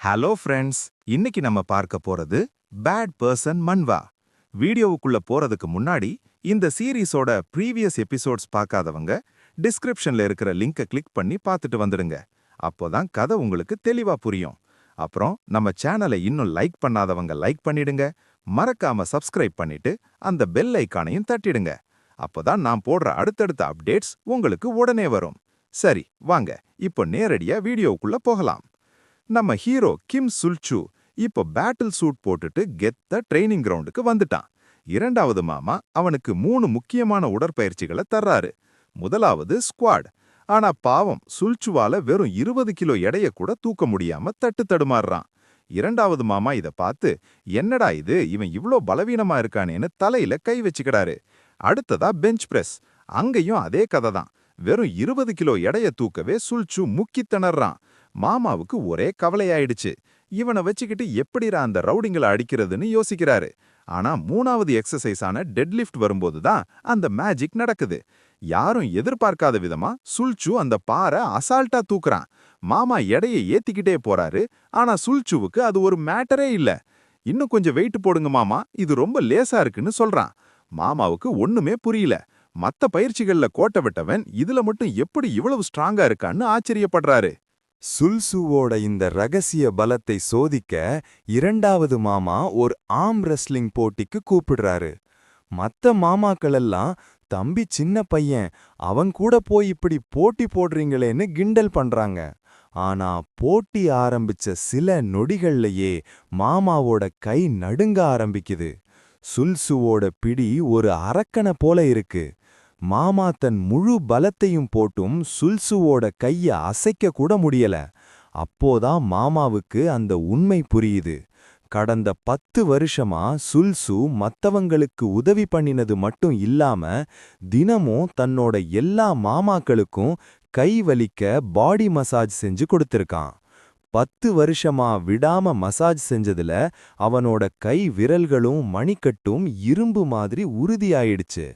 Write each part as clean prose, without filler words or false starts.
Hello friends, இன்னைக்கு நம்ம பார்க்க போறது பேட் பர்சன் மன்வா. வீடியோவுக்குள்ள போறதுக்கு முன்னாடி இந்த சீரீஸோட ப்ரீவியஸ் எபிசோட்ஸ் பார்க்காதவங்க டிஸ்கிரிப்ஷன்ல இருக்கிற லிங்கை கிளிக் பண்ணி பார்த்துட்டு வந்துடுங்க. அப்போதான் கதை உங்களுக்கு தெளிவா புரியும். அப்புறம் நம்ம சேனலை இன்னும் லைக் பண்ணாதவங்க லைக் பண்ணிடுங்க. மறக்காம சப்ஸ்கிரைப் பண்ணிட்டு அந்த பெல் ஐகானையும் தட்டிடுங்க. அப்போதான் நான் போடுற அடுத்தடுத்த அப்டேட்ஸ் உங்களுக்கு உடனே வரும். சரி, வாங்க இப்போ நேரடியா வீடியோவுக்குள்ள போகலாம். நம்ம ஹீரோ கிம் சுல்சு இப்போ பேட்டில் சூட் போட்டுட்டு கெத்த ட்ரைனிங் கிரவுண்டுக்கு வந்துட்டான். இரண்டாவது மாமா அவனுக்கு 3 முக்கியமான உடற்பயிற்சிகளை தர்றாரு. முதலாவது ஸ்குவாட். ஆனா பாவம் சுல்சுவால வெறும் 20 கிலோ எடைய கூட தூக்க முடியாம தட்டு தடுமாறுறான். இரண்டாவது மாமா இத பார்த்து, என்னடா இது, இவன் இவ்ளோ பலவீனமா இருக்கானேன்னு தலையில கை வச்சுக்கிறாரு. அடுத்ததா பெஞ்ச் பிரஸ். அங்கேயும் அதே கதை தான். வெறும் 20 கிலோ எடைய தூக்கவே சுல்சு முக்கி திணறான். மாமாவுக்கு ஒரே கவலையாயிடுச்சு. இவனை வச்சுக்கிட்டு எப்படிடா அந்த ரவுடிங்களை அடிக்கிறதுன்னு யோசிக்கிறாரு. ஆனா 3வது எக்ஸசைஸான டெட்லிஃப்ட் வரும்போது தான் அந்த மேஜிக் நடக்குது. யாரும் எதிர்பார்க்காத விதமா சுல்சு அந்த பாறை அசால்ட்டா தூக்குறான். மாமா எடையை ஏத்திக்கிட்டே போறாரு. ஆனா சுல்சுவுக்கு அது ஒரு மேட்டரே இல்ல. இன்னும் கொஞ்சம் வெயிட் போடுங்க மாமா, இது ரொம்ப லேசா இருக்குன்னு சொல்றான். மாமாவுக்கு ஒண்ணுமே புரியல. மத்த பயிற்சிகள்ல கோட்டை விட்டவன் இதுல மட்டும் எப்படி இவ்வளவு ஸ்ட்ராங்கா இருக்கான்னு ஆச்சரியப்படுறாரு. சுல்சுவோட இந்த ரகசிய பலத்தை சோதிக்க இரண்டாவது மாமா ஒரு ஆர்ம் ரெஸ்லிங் போட்டிக்கு கூப்பிடுறாரு. மத்த மாமாக்களெல்லாம், தம்பி சின்ன பையன், அவன் கூட போய் இப்படி போட்டி போடுறீங்களேன்னு கிண்டல் பண்றாங்க. ஆனா போட்டி ஆரம்பிச்ச சில நொடிகள்லயே மாமாவோட கை நடுங்க ஆரம்பிக்குது. சுல்சுவோட பிடி ஒரு அரக்கனை போல இருக்கு. மாமா தன் முழு பலத்தையும் போட்டும் சுல்சுவோட கைய அசைக்க கூட முடியல. அப்போதான் மாமாவுக்கு அந்த உண்மை புரியுது. கடந்த 10 வருஷமா சுல்சு மத்தவங்களுக்கு உதவி பண்ணினது மட்டும் இல்லாம தினமும் தன்னோட எல்லா மாமாக்களுக்கும் கை வலிக்க பாடி மசாஜ் செஞ்சு கொடுத்திருக்கான். 10 வருஷமா விடாம மசாஜ் செஞ்சதுல அவனோட கை விரல்களும் மணிக்கட்டும் இரும்பு மாதிரி உறுதியாயிடுச்சு.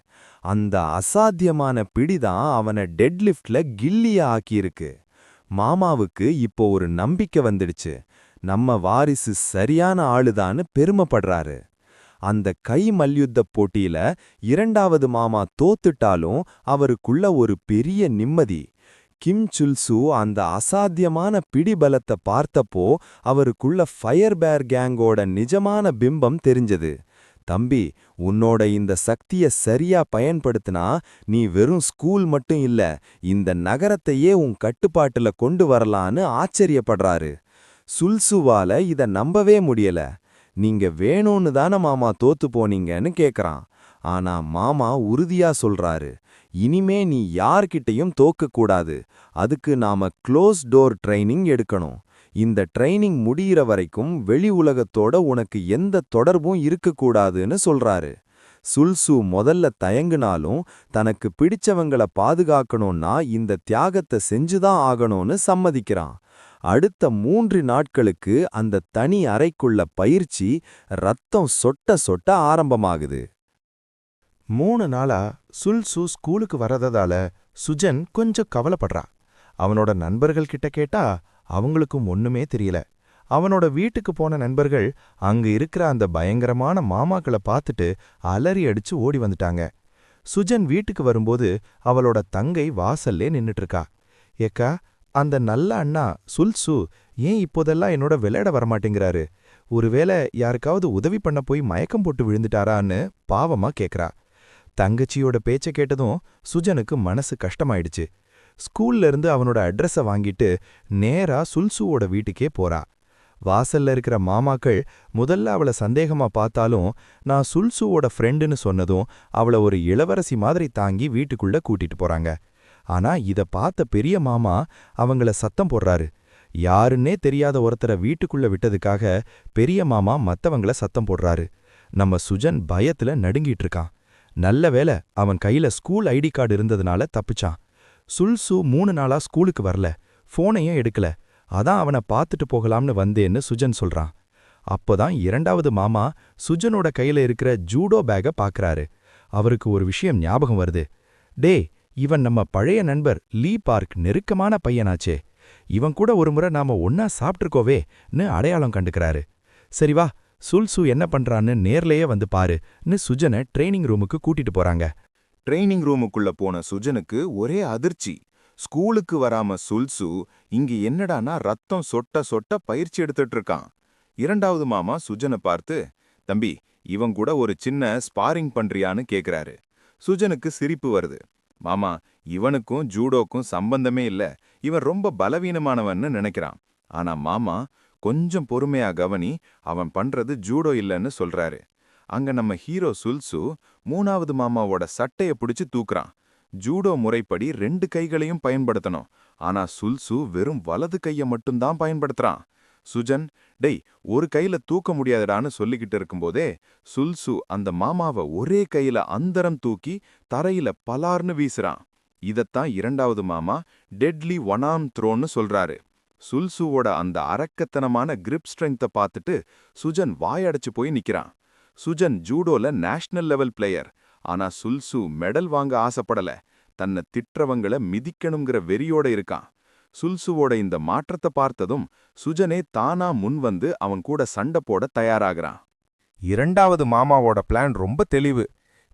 அந்த அசாத்தியமான பிடிதான் அவனை டெட்லிஃப்ட்ல கில்லியா ஆக்கியிருக்கு. மாமாவுக்கு இப்போ ஒரு நம்பிக்கை வந்துடுச்சு. நம்ம வாரிசு சரியான ஆளுதான்னு பெருமைப்படுறாரு. அந்த கை மல்யுத்த போட்டியில இரண்டாவது மாமா தோத்துட்டாலும் அவருக்குள்ள ஒரு பெரிய நிம்மதி. கிம் சுல்சு அந்த அசாத்தியமான பிடிபலத்தை பார்த்தப்போ அவருக்குள்ள ஃபயர் பேர் கேங்கோட நிஜமான பிம்பம் தெரிஞ்சது. தம்பி, உன்னோட இந்த சக்திய சரியா பயன்படுத்தினா நீ வெறும் ஸ்கூல் மட்டும் இல்ல, இந்த நகரத்தையே உன் கட்டுப்பாட்டுல கொண்டு வரலான்னு ஆச்சரியப்படுறாரு. சுல்சுவால இத நம்பவே முடியல. நீங்க வேணும்னு தானே மாமா தோத்து போனீங்கன்னு கேக்குறான். ஆனா மாமா உறுதியா சொல்றாரு, இனிமே நீ யார்கிட்டையும் தோக்கக்கூடாது. அதுக்கு நாம க்ளோஸ் டோர் ட்ரைனிங் எடுக்கணும். இந்த ட்ரைனிங் முடியிற வரைக்கும் வெளி உலகத்தோட உனக்கு எந்த தொடர்பும் இருக்கக்கூடாதுன்னு சொல்றாரு. சுல்சு முதல்ல தயங்குனாலும் தனக்கு பிடிச்சவங்கள பாதுகாக்கணும்னா இந்த தியாகத்தை செஞ்சுதான் ஆகணும்னு சம்மதிக்கிறான். அடுத்த 3 நாட்களுக்கு அந்த தனி அறைக்குள்ள பயிற்சி ரத்தம் சொட்ட சொட்ட ஆரம்பமாகுது. 3 நாளா சுல்சு ஸ்கூலுக்கு வரதால சுஜன் கொஞ்சம் கவலைப்படுறா. அவனோட நண்பர்கள் கிட்ட கேட்டா அவங்களுக்கும் ஒண்ணுமே தெரியல. அவனோட வீட்டுக்கு போன நண்பர்கள் அங்க இருக்கிற அந்த பயங்கரமான மாமாக்களை பார்த்துட்டு அலறி அடிச்சு ஓடி வந்துட்டாங்க. சுஜன் வீட்டுக்கு வரும்போது அவளோட தங்கை வாசல்லே நின்னுட்டு இருக்கா. ஏக்கா, அந்த நல்ல அண்ணா சுல்சு ஏன் இப்போதெல்லாம் என்னோட விளையாட வரமாட்டேங்கிறாரு? ஒருவேளை யாருக்காவது உதவி பண்ண போய் மயக்கம் போட்டு விழுந்துட்டாரான்னு பாவமா கேக்குறா. தங்கச்சியோட பேச்ச கேட்டதும் சுஜனுக்கு மனசு கஷ்டமாயிடுச்சு. ஸ்கூல்ல இருந்து அவனோட அட்ரஸ வாங்கிட்டு நேரா சுல்சுவோட வீட்டுக்கே போறா. வாசல்ல இருக்கிற மாமாக்கள் முதல்ல அவள சந்தேகமா பார்த்தாலும் நான் சுல்சுவோட ஃப்ரெண்டுன்னு சொன்னதும் அவள ஒரு இளவரசி மாதிரி தாங்கி வீட்டுக்குள்ள கூட்டிட்டு போறாங்க. ஆனா இத பார்த்த பெரிய மாமா அவங்கள சத்தம் போடுறாரு. யாருன்னே தெரியாத ஒருத்தரை வீட்டுக்குள்ள விட்டதுக்காக பெரிய மாமா மத்தவங்கள சத்தம் போடுறாரு. நம்ம சுஜன் பயத்துல நடுங்கிட்டு இருக்கான். நல்ல வேளை அவன் கையில ஸ்கூல் ஐடி கார்டு இருந்ததுனால தப்பிச்சான். சுல்சு 3 நாளா ஸ்கூலுக்கு வரல, போனையும் எடுக்கல. அதான் அவனை பார்த்துட்டு போகலாம்னு வந்தேன்னு சுஜன் சொல்றான். அப்போதான் இரண்டாவது மாமா சுஜனோட கையில இருக்கிற ஜூடோ பேக பாக்குறாரு. அவருக்கு ஒரு விஷயம் ஞாபகம் வருது. டே, இவன் நம்ம பழைய நண்பர் லீ பார்க் நெருக்கமான பையனாச்சே. இவன் கூட ஒரு முறை நாம ஒன்னா சாப்பிட்டுருக்கோவேன்னு அடையாளம் கண்டுக்கறாரு. சரி வா, சுல்சு என்ன பண்றான்னு நேர்லயே வந்து பாருன்னு சுஜனை ட்ரெய்னிங் ரூமுக்கு கூட்டிட்டு போறாங்க. ட்ரெய்னிங் ரூமுக்குள்ள போன சுஜனுக்கு ஒரே அதிர்ச்சி. ஸ்கூலுக்கு வராம சுல்சு இங்க என்னடானா ரத்தம் சொட்ட சொட்ட பயிற்சி எடுத்துட்டு இருக்கான். இரண்டாவது மாமா சுஜனை பார்த்து, தம்பி, இவன் கூட ஒரு சின்ன ஸ்பாரிங் பண்றியான்னு கேக்குறாரு. சுஜனுக்கு சிரிப்பு வருது. மாமா, இவனுக்கும் ஜூடோக்கும் சம்பந்தமே இல்ல, இவன் ரொம்ப பலவீனமானவன்னு நினைக்கிறான். ஆனா மாமா, கொஞ்சம் பொறுமையா கவனி, அவன் பண்றது ஜூடோ இல்லன்னு சொல்றாரு. அங்க நம்ம ஹீரோ சுல்சு மூணாவது மாமாவோட சட்டைய பிடிச்சு தூக்குறான். ஜூடோ முறைப்படி 2 கைகளையும் பயன்படுத்தணும். ஆனா சுல்சு வெறும் வலது கைய மட்டும்தான் பயன்படுத்துறான். சுஜன், டேய், ஒரு கையில தூக்க முடியாதுடான்னு சொல்லிக்கிட்டு இருக்கும்போதே சுல்சு அந்த மாமாவை ஒரே கையில அந்தரம் தூக்கி தரையில பலார்னு வீசுறான். இதத்தான் இரண்டாவது மாமா டெட்லி ஒன் ஆர்ம் த்ரோன்னு சொல்றாரு. சுல்சுவோட அந்த அரக்கத்தனமான கிரிப் ஸ்ட்ரெங்த்தை பார்த்துட்டு சுஜன் வாயடைச்சு போய் நிக்கிறான். சுஜன் ஜூடோல நேஷனல் லெவல் பிளேயர். ஆனா சுல்சு மெடல் வாங்க ஆசைப்படல, தன்னை திட்டுறவங்கள மிதிக்கணுங்கிற வெறியோட இருக்கான். சுல்சுவோட இந்த மாற்றத்தை பார்த்ததும் சுஜனே தானா முன் வந்து அவன் கூட சண்டை போட தயாராகிறான். இரண்டாவது மாமாவோட பிளான் ரொம்ப தெளிவு.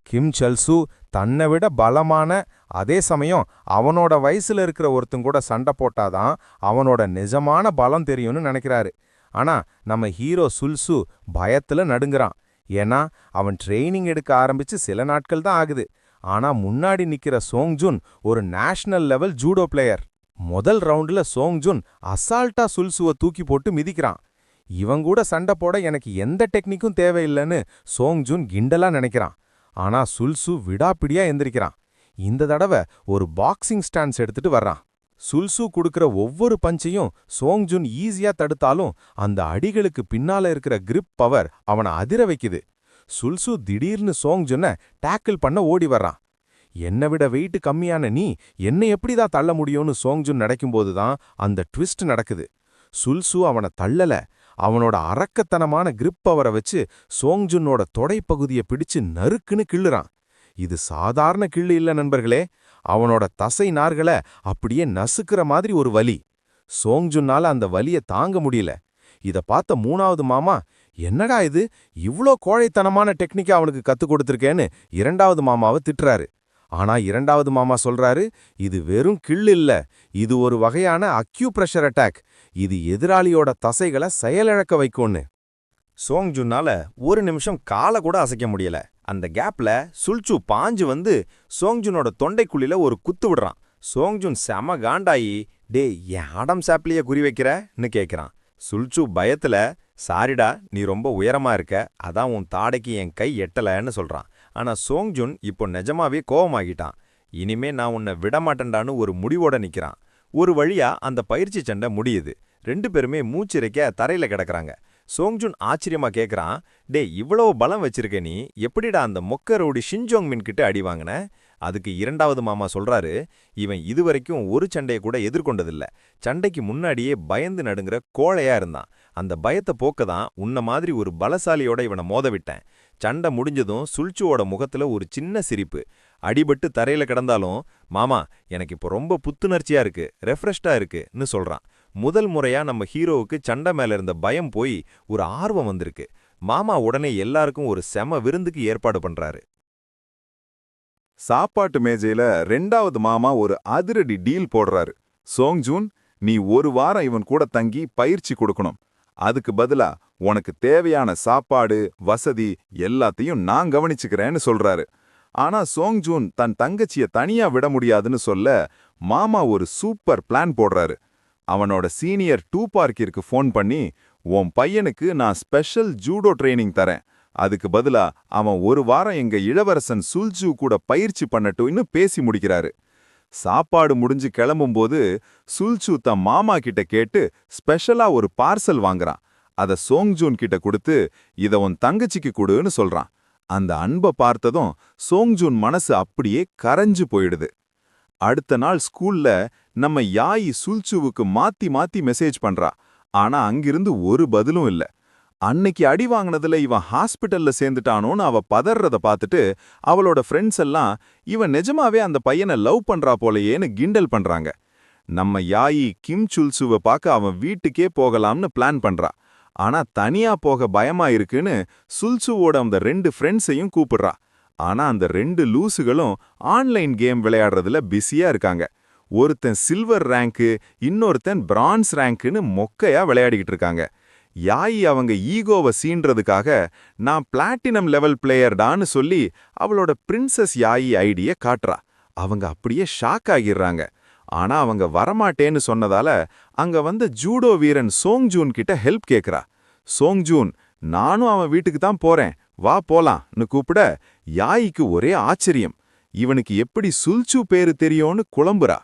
கிம் சல்சு தன்னை விட பலமான, அதே சமயம் அவனோட வயசுல இருக்கிற ஒருத்தன் கூட சண்டை போட்டாதான் அவனோட நிஜமான பலம் தெரியும்னு நினைக்கிறாரு. ஆனா நம்ம ஹீரோ சுல்சு பயத்துல நடுங்குறான். ஏன்னா அவன் ட்ரெய்னிங் எடுக்க ஆரம்பிச்சு சில நாட்கள் தான் ஆகுது. ஆனா முன்னாடி நிக்கிற சோங்ஜுன் ஒரு நேஷனல் லெவல் ஜூடோ பிளேயர். முதல் ரவுண்டுல சோங்ஜுன் அசால்ட்டா சுல்சுவை தூக்கி போட்டு மிதிக்கிறான். இவன் கூட சண்டை போட எனக்கு எந்த டெக்னிக்கும் தேவையில்லைன்னு சோங்ஜுன் கிண்டலா நினைக்கிறான். ஆனா சுல்சு விடாப்பிடியா எந்திரிக்கிறான். இந்த தடவை ஒரு பாக்ஸிங் ஸ்டான்ஸ் எடுத்துட்டு வர்றான். சுல்சு கொடுக்கிற ஒவ்வொரு பஞ்சையும் சோங்ஜுன் ஈஸியா தடுத்தாலும் அந்த அடிகளுக்கு பின்னால இருக்கிற கிரிப் பவர் அவனை அதிர வைக்குது. சுல்சு திடீர்னு சோங்ஜுனை டேக்கிள் பண்ண ஓடி வர்றான். என்னை விட வெயிட் கம்மியான நீ என்னை எப்படிதான் தள்ள முடியும்னு சோங்ஜுன் நினைக்கும்போது தான் அந்த ட்விஸ்ட் நடக்குது. சுல்சு அவனை தள்ளல, அவனோட அரக்கத்தனமான கிரிப் பவரை வச்சு சோங்ஜுனோட தொடைப்பகுதியை பிடிச்சு நறுக்குன்னு கிள்ளுறான். இது சாதாரண கிள்ளு இல்ல நண்பர்களே, அவனோட தசை நார்களை அப்படியே நசுக்கிற மாதிரி ஒரு வலி. சோங்ஜுன்னால அந்த வலியை தாங்க முடியல. இத பார்த்த மூணாவது மாமா, என்னடா இது, இவ்ளோ கோழைத்தனமான டெக்னிக்கை அவனுக்கு கத்துக் கொடுத்திருக்கேன்னு இரண்டாவது மாமாவை திட்டுறாரு. ஆனா இரண்டாவது மாமா சொல்றாரு, இது வெறும் கிள்ளு இல்ல, இது ஒரு வகையான அக்யூப்ரெஷர் அட்டாக். இது எதிராளியோட தசைகளை செயலிழக்க வைக்கும்னு. சோங்ஜுன்னால ஒரு நிமிஷம் காலை கூட அசைக்க முடியல. அந்த கேப்ல சுல்சு பாஞ்சு வந்து சோங்ஜுனோட தொண்டைக்குழில ஒரு குத்து விடுறான். சோங்ஜுன் செம காண்டாயி, டே என் ஆடம் சாப்லிய குறி வைக்கிறன்னு கேட்கிறான். சுல்சு பயத்துல, சாரிடா, நீ ரொம்ப உயரமா இருக்க, அதான் உன் தாடைக்கு என் கை எட்டலன்னு சொல்றான். ஆனா சோங்ஜுன் இப்போ நிஜமாவே கோவமாகிட்டான். இனிமே நான் உன்னை விடமாட்டேன்டான்னு ஒரு முடிவோட நிக்கிறான். ஒரு வழியா அந்த பயிற்சி சண்டை முடியுது. 2 பேருமே மூச்சிறைக்க தரையில கிடக்குறாங்க. சோங்ஜுன் ஆச்சரியமா கேக்குறான், டே இவ்வளவு பலம் வச்சிருக்க நீ எப்படிடா அந்த மொக்க ரவுடி ஷின்ஜோங் மின் கிட்ட அடி வாங்கின? அதுக்கு இரண்டாவது மாமா சொல்றாரு, இவன் இதுவரைக்கும் ஒரு சண்டையை கூட எதிர்கொண்டதில்ல. சண்டைக்கு முன்னாடியே பயந்து நடுங்கிற கோழையா இருந்தான். அந்த பயத்தை போக்க தான் உன்ன மாதிரி ஒரு பலசாலியோட இவனை மோத விட்டேன். சண்டை முடிஞ்சதும் சுல்சுவோட முகத்துல ஒரு சின்ன சிரிப்பு. அடிபட்டு தரையில கிடந்தாலும், மாமா எனக்கு இப்போ ரொம்ப புத்துணர்ச்சியா இருக்கு, ரெஃப்ரெஷ்டா இருக்குன்னு சொல்றான். முதல் முறையா நம்ம ஹீரோவுக்கு சண்டை மேல இருந்த பயம் போய் ஒரு ஆர்வம் வந்திருக்கு. மாமா உடனே எல்லாருக்கும் ஒரு செம விருந்துக்கு ஏற்பாடு பண்றாரு. சாப்பாட்டு மேஜையில ரெண்டாவது மாமா ஒரு அதிரடி டீல் போடுறாரு. சோங்ஜூன், நீ 1 வாரம் இவன் கூட தங்கி பயிற்சி கொடுக்கணும். அதுக்கு பதிலா உனக்கு தேவையான சாப்பாடு, வசதி எல்லாத்தையும் நான் கவனிச்சுக்கிறேன்னு சொல்றாரு. ஆனா சோங்ஜூன் தன் தங்கச்சிய தனியா விட முடியாதுன்னு சொல்ல மாமா ஒரு சூப்பர் பிளான் போடுறாரு. அவனோட சீனியர் 2 பார்க்கிற்கு ஃபோன் பண்ணி, உன் பையனுக்கு நான் ஸ்பெஷல் ஜூடோ ட்ரைனிங் தரேன், அதுக்கு பதிலா அவன் 1 வாரம் எங்க இளவரசன் சுல்ஜு கூட பயிற்சி பண்ணட்டும்னு பேசி முடிக்கிறாரு. சாப்பாடு முடிஞ்சு கிளம்பும்போது சுல்ஜு தன் மாமா கிட்ட கேட்டு ஸ்பெஷலா ஒரு பார்சல் வாங்குறான். அத சோங்ஜூன் கிட்ட கொடுத்து, இத உன் தங்கச்சிக்கு கொடுன்னு சொல்றான். அந்த அன்பை பார்த்ததும் சோங்ஜூன் மனசு அப்படியே கரைஞ்சு போயிடுது. அடுத்த நாள் ஸ்கூல்ல நம்ம யாயி சுல்சுவுக்கு மாத்தி மாத்தி மெசேஜ் பண்றா. ஆனா அங்கிருந்து ஒரு பதிலும் இல்ல. அன்னைக்கு அடி வாங்கினதுல இவன் ஹாஸ்பிட்டல்ல சேர்ந்துட்டானோன்னு அவ பதறத பார்த்துட்டு அவளோட ஃப்ரெண்ட்ஸ் எல்லாம் இவன் நிஜமாவே அந்த பையனை லவ் பண்றா போலையேன்னு கிண்டல் பண்றாங்க. நம்ம யாயி கிம் சுல்சுவ பார்க்க அவன் வீட்டுக்கே போகலாம்னு பிளான் பண்றா. ஆனா தனியா போக பயமா இருக்குன்னு சுல்சுவோட அந்த 2 ஃப்ரெண்ட்ஸையும் கூப்பிடுறா. ஆனா அந்த 2 லூசுகளும் ஆன்லைன் கேம் விளையாடுறதுல பிஸியா இருக்காங்க. ஒருத்தன் சில்வர் ரேங்க்கு, இன்னொருத்தன் பிரான்ஸ் ரேங்க்குன்னு மொக்கையா விளையாடிக்கிட்டு இருக்காங்க. யாயி அவங்க ஈகோவை சீன்றதுக்காக நான் பிளாட்டினம் லெவல் பிளேயர்டான்னு சொல்லி அவளோட பிரின்சஸ் யாயி ஐடிய காட்டுறா. அவங்க அப்படியே ஷாக் ஆகிடுறாங்க. ஆனா அவங்க வரமாட்டேன்னு சொன்னதால அங்க வந்த ஜூடோ வீரன் சோங்ஜூன் கிட்ட ஹெல்ப் கேக்குறா. சோங்ஜூன், நானும் அவன் வீட்டுக்கு தான் போறேன், வா போலாம்னு கூப்பிட யாயிக்கு ஒரே ஆச்சரியம். இவனுக்கு எப்படி சுல்சு பேரு தெரியும்னு குழம்புறா.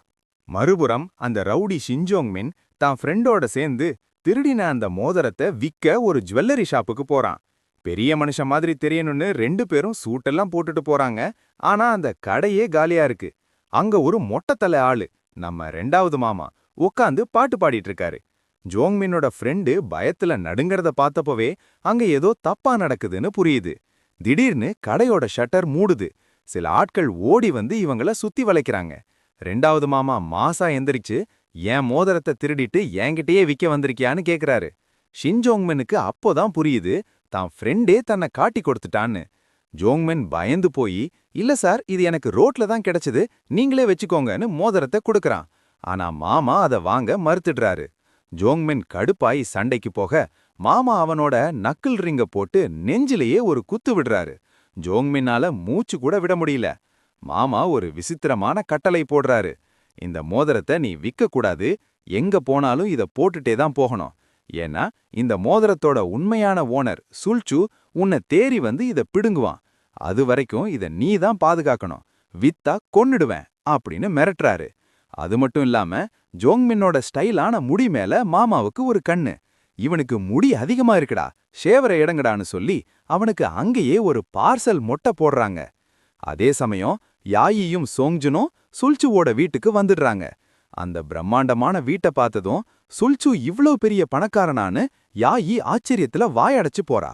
மறுபுறம் அந்த ரவுடி ஷின்ஜோங்மின் தான் ஃப்ரெண்டோட சேர்ந்து திருடின அந்த மோதிரத்தை விற்க ஒரு ஜுவல்லரி ஷாப்புக்கு போறான். பெரிய மனுஷன் மாதிரி தெரியணும்னு 2 பேரும் சூட்டெல்லாம் போட்டுட்டு போறாங்க. ஆனா அந்த கடையே காலியா இருக்கு. அங்க ஒரு மொட்டைத்தலை ஆளு, நம்ம 2வது மாமா, உட்காந்து பாட்டு பாடிட்டு இருக்காரு. ஜோங்மின்னோட ஃப்ரெண்டு பயத்துல நடுங்கறத பார்த்தப்பவே அங்க ஏதோ தப்பா நடக்குதுன்னு புரியுது. திடீர்னு கடையோட ஷட்டர் மூடுது. சில ஆட்கள் ஓடி வந்து இவங்கள சுத்தி வளைக்கிறாங்க. 2வது மாமா மாசா எந்திரிச்சு, என் மோதிரத்தை திருடிட்டு என்கிட்டயே விக்க வந்திருக்கியான்னு கேக்குறாரு. ஷின்ஜோங்மெனுக்கு அப்போதான் புரியுது தான் ஃப்ரெண்டே தன்னை காட்டி கொடுத்துட்டான்னு. ஜோங்மென் பயந்து போய், இல்ல சார், இது எனக்கு ரோட்ல தான் கிடைச்சது, நீங்களே வச்சுக்கோங்கன்னு மோதிரத்தை கொடுக்கறான். ஆனா மாமா அதை வாங்க மறுத்துடுறாரு. ஜோங்மென் கடுப்பாய் சண்டைக்கு போக மாமா அவனோட நக்கிள் ரிங்க போட்டு நெஞ்சிலேயே ஒரு குத்து விடுறாரு. ஜோங்மென்னால மூச்சு கூட விட முடியல. மாமா ஒரு விசித்திரமான கட்டளை போடுறாரு. இந்த மோதிரத்தை நீ விற்க கூடாது, எங்க போனாலும் இத போட்டுட்டே தான் போகணும். ஏன்னா இந்த மோதிரத்தோட உண்மையான ஓனர் சுல்சு உன்னை தேறி வந்து இத பிடுங்குவான். அது வரைக்கும் இத நீ தான் பாதுகாக்கணும், வித்தா கொன்னுடுவேன் அப்படின்னு மிரட்டுறாரு. அது மட்டும் இல்லாம ஜோங்மின்னோட ஸ்டைலான முடி மேல மாமாவுக்கு ஒரு கண்ணு. இவனுக்கு முடி அதிகமா இருக்குடா, ஷேவரை இடங்கடான்னு சொல்லி அவனுக்கு அங்கேயே ஒரு பார்சல் மொட்டை போடுறாங்க. அதே சமயம் யாயியும் சோங்ஜுனும் சுல்சுவோட வீட்டுக்கு வந்துடுறாங்க. அந்த பிரம்மாண்டமான வீட்டை பார்த்ததும் சுல்சு இவ்ளோ பெரிய பணக்காரனான்னு யாயி ஆச்சரியத்துல வாயடைச்சு போறா.